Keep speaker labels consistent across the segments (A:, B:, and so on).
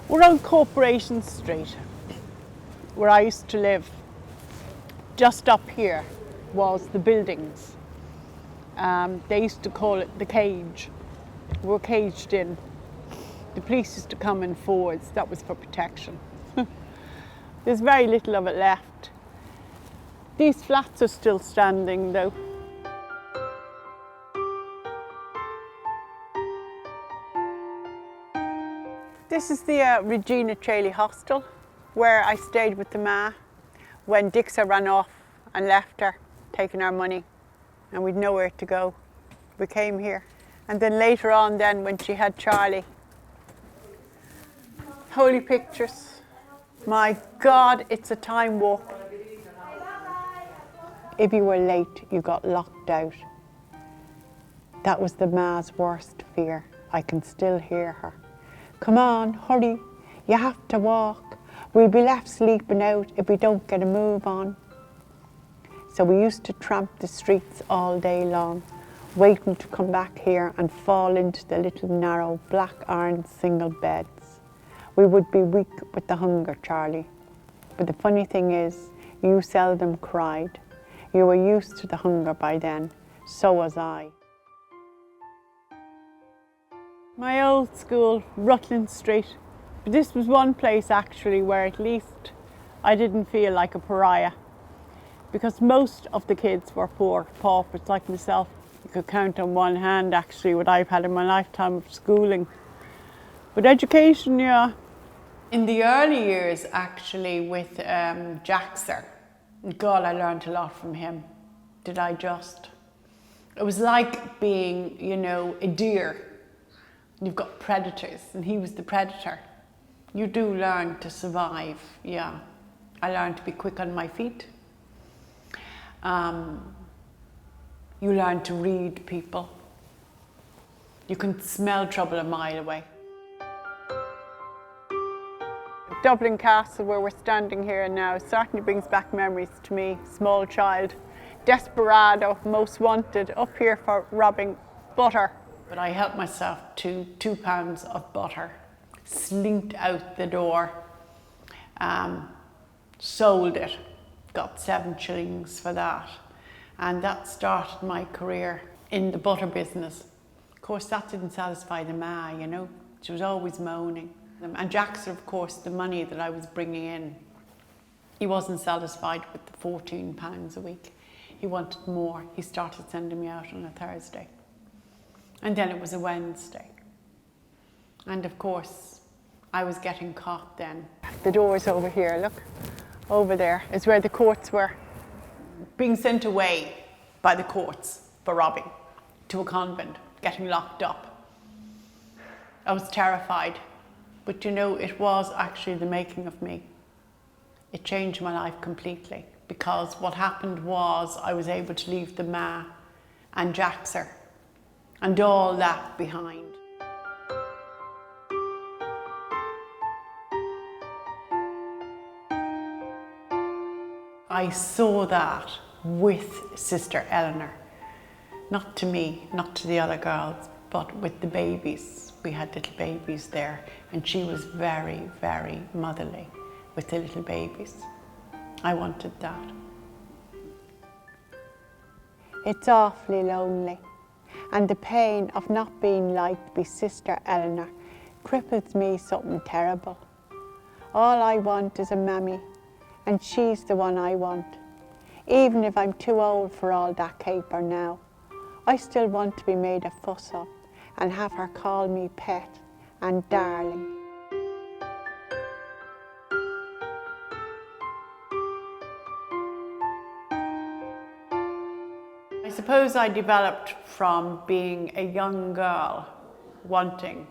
A: We're on Corporation Street, where I used to live. Just up here was the buildings. They used to call it the cage. We were caged in. The police used to come in forwards. That was for protection. There's very little of it left. These flats are still standing though. This is the Regina Tralee Hostel, where I stayed with the ma when Dixa ran off and left her, taking our money, and we'd nowhere to go. We came here. And then later on then, when she had Charlie. Holy pictures. My God, it's a time warp. If you were late, you got locked out. That was the ma's worst fear. I can still hear her. Come on, hurry, you have to walk. We'll be left sleeping out if we don't get a move on. So we used to tramp the streets all day long, waiting to come back here and fall into the little narrow black iron single beds. We would be weak with the hunger, Charlie. But the funny thing is, you seldom cried. You were used to the hunger by then, so was I. My old school, Rutland Street. This was one place actually where at least I didn't feel like a pariah, because most of the kids were poor paupers like myself. You could count on one hand actually what I've had in my lifetime of schooling. But education, yeah. In the early years actually with Jackser, God, I learned a lot from him. Did I just? It was like being, you know, a deer. You've got predators, and he was the predator. You do learn to survive, yeah. I learned to be quick on my feet. You learn to read people. You can smell trouble a mile away. Dublin Castle, where we're standing here now, certainly brings back memories to me, small child, desperado, most wanted, up here for robbing butter. But I helped myself to 2 pounds of butter, slinked out the door, sold it, got 7 shillings for that. And that started my career in the butter business. Of course, that didn't satisfy the ma, you know. She was always moaning. And Jackson, of course, the money that I was bringing in, he wasn't satisfied with the 14 pounds a week. He wanted more. He started sending me out on a Thursday. And then it was a Wednesday. And of course, I was getting caught then. The door's over here, look. Over there is where the courts were. Being sent away by the courts for robbing to a convent, getting locked up. I was terrified. But you know, it was actually the making of me. It changed my life completely, because what happened was I was able to leave the ma and Jackser and all that behind. I saw that with Sister Eleanor, not to me, not to the other girls, but with the babies. We had little babies there, and she was very, very motherly with the little babies. I wanted that. It's awfully lonely, and the pain of not being liked by Sister Eleanor cripples me something terrible. All I want is a mammy, and she's the one I want. Even if I'm too old for all that caper now, I still want to be made a fuss of and have her call me pet and darling. I suppose I developed from being a young girl wanting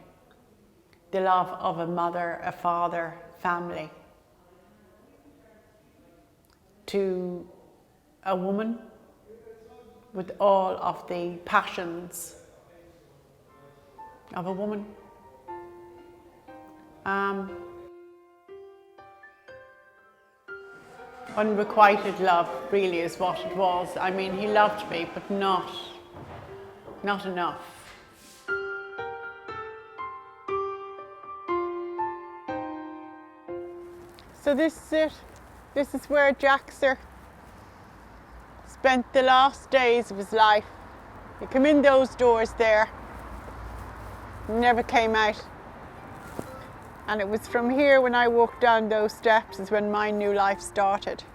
A: the love of a mother, a father, family, to a woman with all of the passions of a woman. Unrequited love really is what it was. I mean, he loved me, but not enough. So this is it. This is where Jaxer spent the last days of his life. He came in those doors there, never came out. And it was from here, when I walked down those steps, is when my new life started.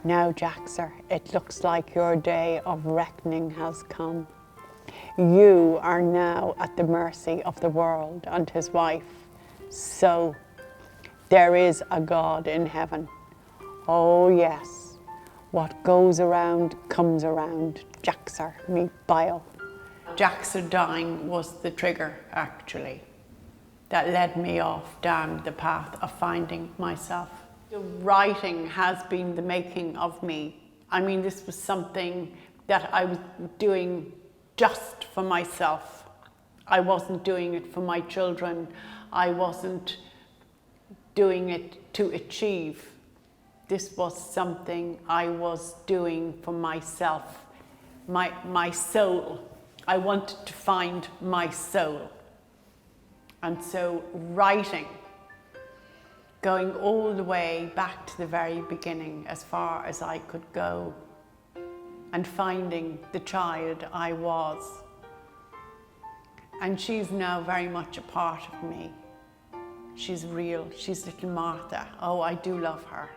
A: Now, Jaxer, it looks like your day of reckoning has come. You are now at the mercy of the world and his wife. So, there is a God in heaven. Oh yes, what goes around comes around. Jaxer, me bio. Jaxer dying was the trigger, actually, that led me off down the path of finding myself. The writing has been the making of me. I mean, this was something that I was doing just for myself. I wasn't doing it for my children. I wasn't doing it to achieve. This was something I was doing for myself, my soul. I wanted to find my soul. And so writing, going all the way back to the very beginning, as far as I could go, and finding the child I was. And she's now very much a part of me. She's real, she's little Martha. Oh, I do love her.